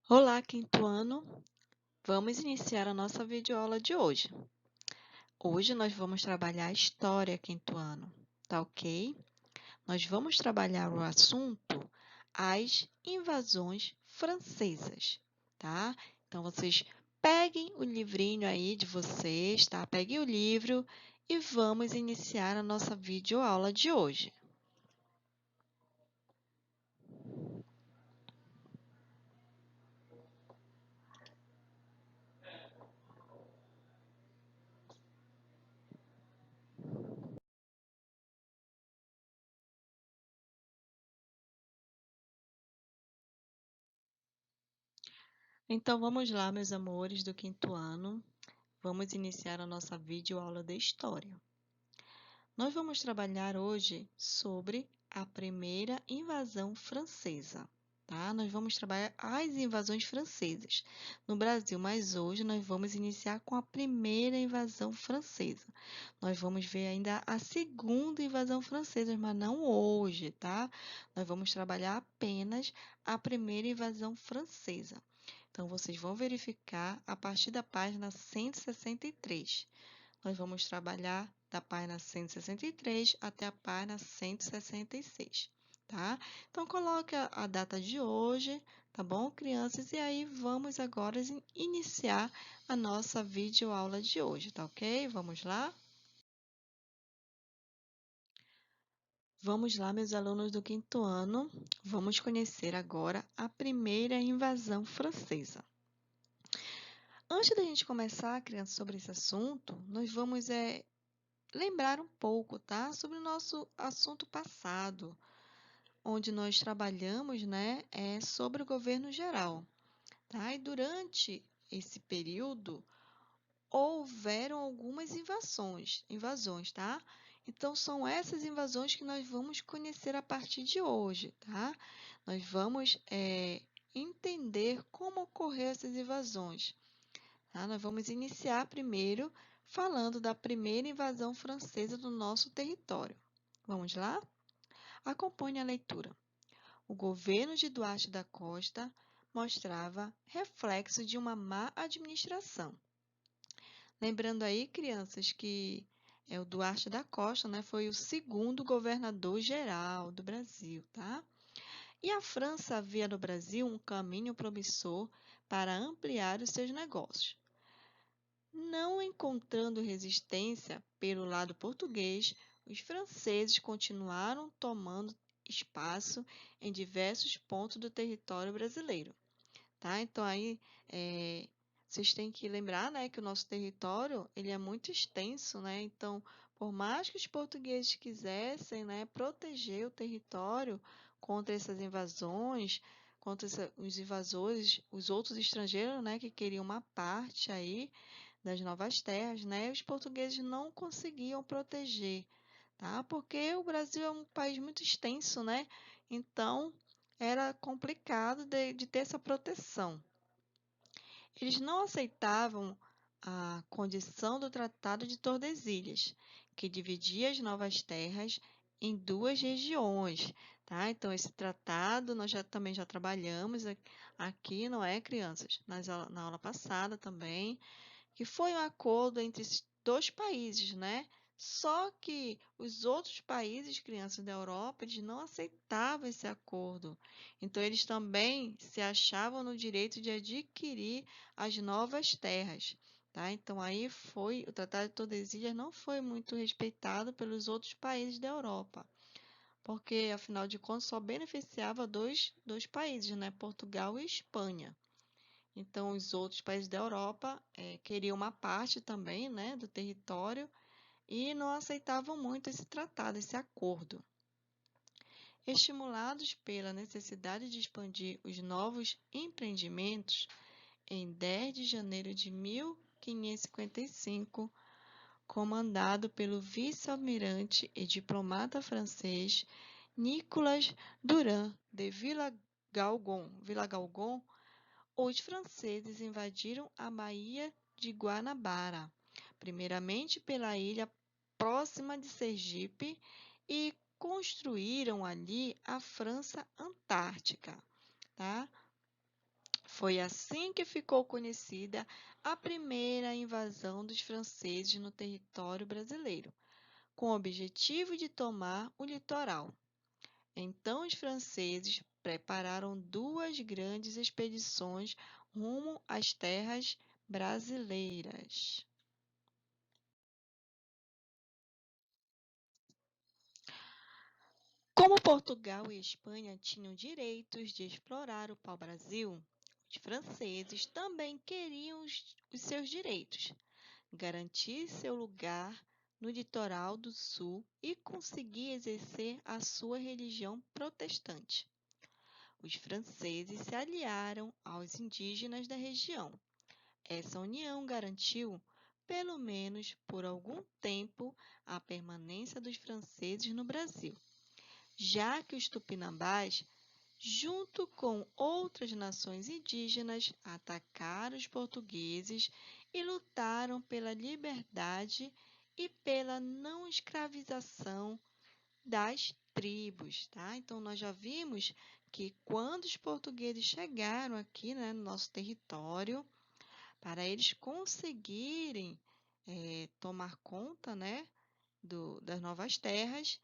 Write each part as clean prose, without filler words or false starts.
Olá, quinto ano! Vamos iniciar a nossa videoaula de hoje. Hoje nós vamos trabalhar a história, quinto ano, tá ok? Nós vamos trabalhar o assunto as invasões francesas, tá? Então, vocês peguem o livrinho aí de vocês, tá? Peguem o livro e vamos iniciar a nossa videoaula de hoje. Então, vamos lá, meus amores do quinto ano. Vamos iniciar a nossa videoaula de história. Nós vamos trabalhar hoje sobre a primeira invasão francesa, tá? Nós vamos trabalhar as invasões francesas no Brasil, mas hoje nós vamos iniciar com a primeira invasão francesa. Nós vamos ver ainda a segunda invasão francesa, mas não hoje, tá? Nós vamos trabalhar apenas a primeira invasão francesa. Então, vocês vão verificar a partir da página 163. Nós vamos trabalhar da página 163 até a página 166, tá? Então, coloque a data de hoje, tá bom, crianças? E aí, vamos agora iniciar a nossa videoaula de hoje, tá ok? Vamos lá? Vamos lá, meus alunos do quinto ano. Vamos conhecer agora a primeira invasão francesa. Antes da gente começar, crianças, sobre esse assunto, nós vamos lembrar um pouco, tá? Sobre o nosso assunto passado, onde nós trabalhamos, né, sobre o governo geral, tá? E durante esse período houveram algumas invasões, tá? Então são essas invasões que nós vamos conhecer a partir de hoje, tá? Nós vamos entender como ocorreram essas invasões, tá? Nós vamos iniciar primeiro falando da primeira invasão francesa do nosso território. Vamos lá? Acompanhe a leitura. O governo de Duarte da Costa mostrava reflexo de uma má administração. Lembrando aí, crianças, que o Duarte da Costa, né, foi o segundo governador-geral do Brasil, tá? E a França via no Brasil um caminho promissor para ampliar os seus negócios. Não encontrando resistência pelo lado português, os franceses continuaram tomando espaço em diversos pontos do território brasileiro, tá? Então, aí, vocês têm que lembrar, né, que o nosso território, ele é muito extenso, né? Então, por mais que os portugueses quisessem, né, proteger o território contra essas invasões, contra os invasores, os outros estrangeiros, né, que queriam uma parte aí das novas terras, né, os portugueses não conseguiam proteger, tá? Porque o Brasil é um país muito extenso, né? Então, era complicado de ter essa proteção. Eles não aceitavam a condição do Tratado de Tordesilhas, que dividia as novas terras em duas regiões, tá? Então, esse tratado nós também já trabalhamos aqui, não é, crianças? Na aula passada também, que foi um acordo entre esses dois países, né? Só que os outros países, crianças da Europa, eles não aceitavam esse acordo. Então, eles também se achavam no direito de adquirir as novas terras, tá? Então, aí o Tratado de Tordesilhas não foi muito respeitado pelos outros países da Europa, porque, afinal de contas, só beneficiava dois países, né? Portugal e Espanha. Então, os outros países da Europa queriam uma parte também, né, do território e não aceitavam muito esse tratado, esse acordo. Estimulados pela necessidade de expandir os novos empreendimentos, em 10 de janeiro de 1555, comandado pelo vice-almirante e diplomata francês Nicolas Durand de Villagaugon, os franceses invadiram a Baía de Guanabara, primeiramente pela ilha próxima de Sergipe, e construíram ali a França Antártica, tá? Foi assim que ficou conhecida a primeira invasão dos franceses no território brasileiro, com o objetivo de tomar o litoral. Então, os franceses prepararam duas grandes expedições rumo às terras brasileiras. Como Portugal e Espanha tinham direitos de explorar o pau-brasil, os franceses também queriam os seus direitos, garantir seu lugar no litoral do sul e conseguir exercer a sua religião protestante. Os franceses se aliaram aos indígenas da região. Essa união garantiu, pelo menos por algum tempo, a permanência dos franceses no Brasil, já que os tupinambás, junto com outras nações indígenas, atacaram os portugueses e lutaram pela liberdade e pela não escravização das tribos, tá? Então, nós já vimos que quando os portugueses chegaram aqui, né, no nosso território, para eles conseguirem tomar conta, né, das novas terras,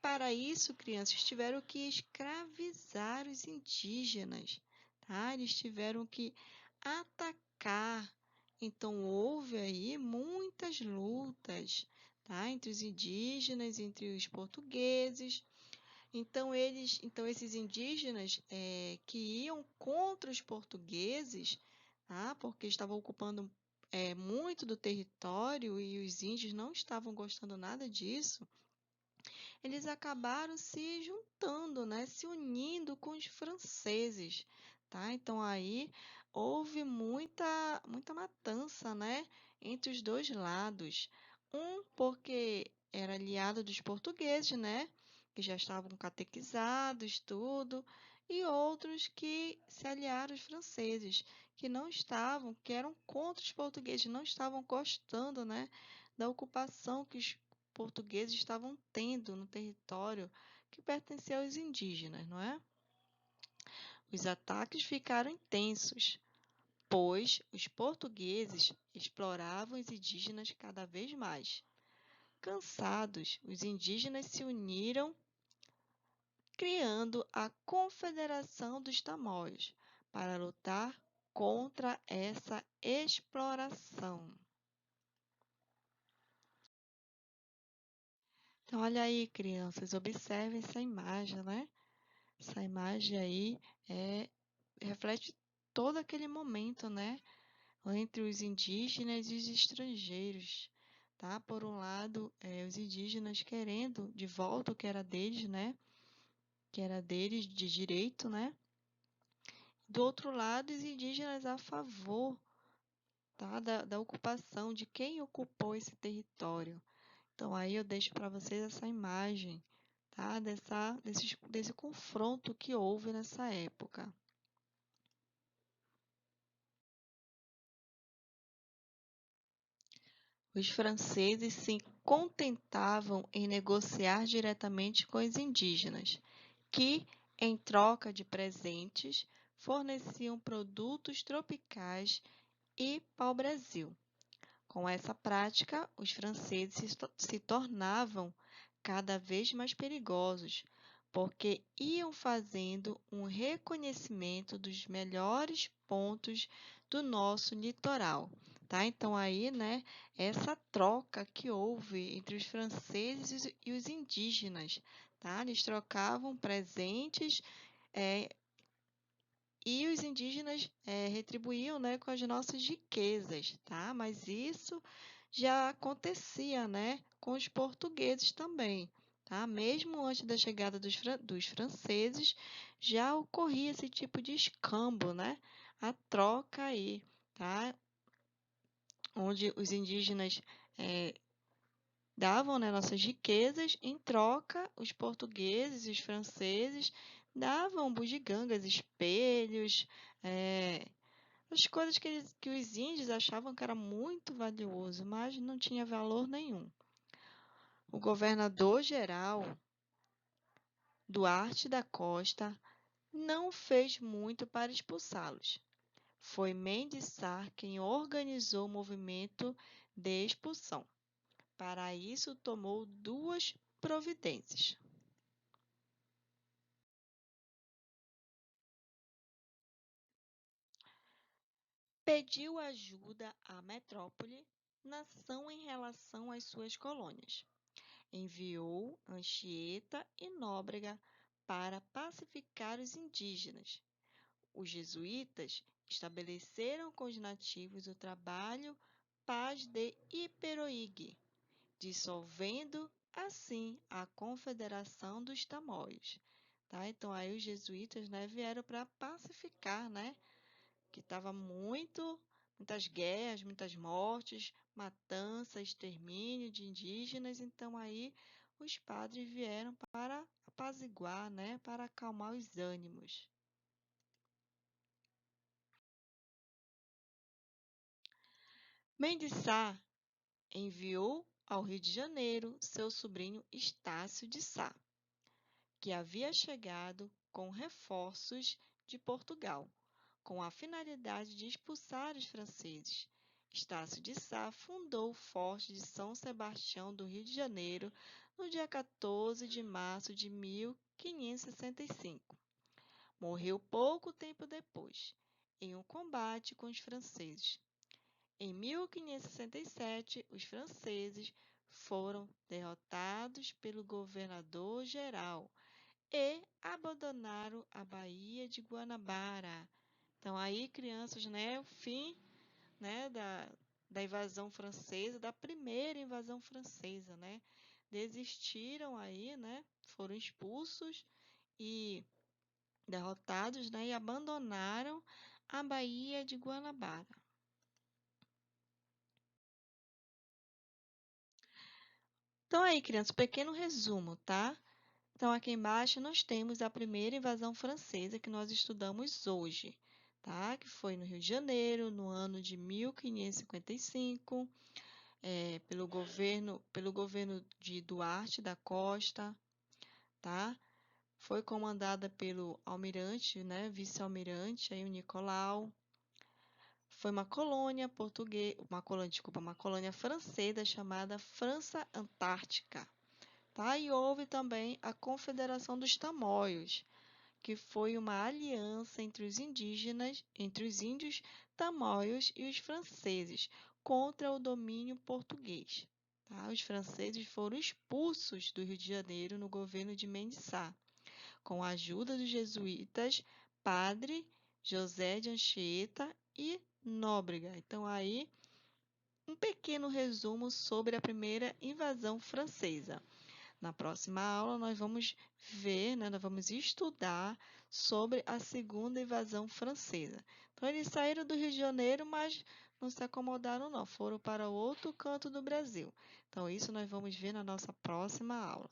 para isso, crianças tiveram que escravizar os indígenas, tá? Eles tiveram que atacar. Então, houve aí muitas lutas, tá? Entre os indígenas, entre os portugueses. Então esses indígenas que iam contra os portugueses, tá? Porque estavam ocupando muito do território e os índios não estavam gostando nada disso, eles acabaram se juntando, né, se unindo com os franceses, tá? Então aí houve muita matança, né, entre os dois lados. Um porque era aliado dos portugueses, né, que já estavam catequizados, tudo, e outros que se aliaram aos franceses, que não estavam, que eram contra os portugueses, não estavam gostando, né, da ocupação que os portugueses estavam tendo no território que pertencia aos indígenas, não é? Os ataques ficaram intensos, pois os portugueses exploravam os indígenas cada vez mais. Cansados, os indígenas se uniram, criando a Confederação dos Tamoios para lutar contra essa exploração. Então, olha aí, crianças, observem essa imagem, né? Essa imagem aí reflete todo aquele momento, né? Entre os indígenas e os estrangeiros, tá? Por um lado, os indígenas querendo de volta o que era deles, né? Que era deles de direito, né? Do outro lado, os indígenas a favor, tá? Da ocupação, de quem ocupou esse território. Então, aí eu deixo para vocês essa imagem, tá? Desse confronto que houve nessa época. Os franceses se contentavam em negociar diretamente com os indígenas, que, em troca de presentes, forneciam produtos tropicais e pau-brasil. Com essa prática, os franceses se tornavam cada vez mais perigosos, porque iam fazendo um reconhecimento dos melhores pontos do nosso litoral, tá? Então aí, né, essa troca que houve entre os franceses e os indígenas, tá? Eles trocavam presentes, e os indígenas retribuíam, né, com as nossas riquezas, tá? Mas isso já acontecia, né, com os portugueses também, tá? Mesmo antes da chegada dos franceses, já ocorria esse tipo de escambo, né? A troca aí, tá? Onde os indígenas davam, né, nossas riquezas, em troca, os portugueses e os franceses davam bugigangas, espelhos, as coisas que os índios achavam que era muito valioso, mas não tinha valor nenhum. O governador-geral Duarte da Costa não fez muito para expulsá-los. Foi Mendes Sá quem organizou o movimento de expulsão. Para isso, tomou duas providências. Pediu ajuda à metrópole, nação em relação às suas colônias. Enviou Anchieta e Nóbrega para pacificar os indígenas. Os jesuítas estabeleceram com os nativos o trabalho Paz de Iperoig, dissolvendo assim a Confederação dos Tamoios. Tá? Então, aí os jesuítas, né, vieram para pacificar, né, que estava muitas guerras, muitas mortes, matança, extermínio de indígenas. Então, aí os padres vieram para apaziguar, né, para acalmar os ânimos. Mendes Sá enviou ao Rio de Janeiro seu sobrinho Estácio de Sá, que havia chegado com reforços de Portugal, com a finalidade de expulsar os franceses. Estácio de Sá fundou o Forte de São Sebastião do Rio de Janeiro no dia 14 de março de 1565. Morreu pouco tempo depois, em um combate com os franceses. Em 1567, os franceses foram derrotados pelo governador-geral e abandonaram a Baía de Guanabara. Então, aí, crianças, né, o fim, né, da invasão francesa, da primeira invasão francesa, né, desistiram aí, né, foram expulsos e derrotados, né, e abandonaram a Baía de Guanabara. Então, aí, crianças, pequeno resumo, tá? Então, aqui embaixo nós temos a primeira invasão francesa que nós estudamos hoje, tá? Que foi no Rio de Janeiro, no ano de 1555, pelo governo de Duarte da Costa, tá? Foi comandada pelo almirante, né? Vice-almirante, aí o Nicolau. Foi uma colônia portuguesa, uma colônia francesa chamada França Antártica. Tá? E houve também a Confederação dos Tamoios, que foi uma aliança entre os indígenas, entre os índios tamoios e os franceses, contra o domínio português. Tá? Os franceses foram expulsos do Rio de Janeiro no governo de Mendes Sá, com a ajuda dos jesuítas Padre José de Anchieta e Nóbrega. Então, aí, um pequeno resumo sobre a primeira invasão francesa. Na próxima aula, nós vamos ver, né, nós vamos estudar sobre a segunda invasão francesa. Então, eles saíram do Rio de Janeiro, mas não se acomodaram, não. Foram para outro canto do Brasil. Então, isso nós vamos ver na nossa próxima aula.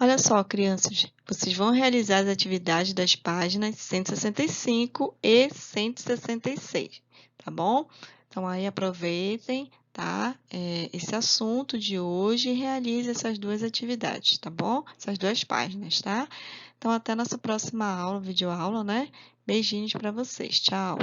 Olha só, crianças, vocês vão realizar as atividades das páginas 165 e 166, tá bom? Então, aí aproveitem, tá? Esse assunto de hoje e realize essas duas atividades, tá bom? Essas duas páginas, tá? Então, até nossa próxima aula, videoaula, né? Beijinhos para vocês. Tchau!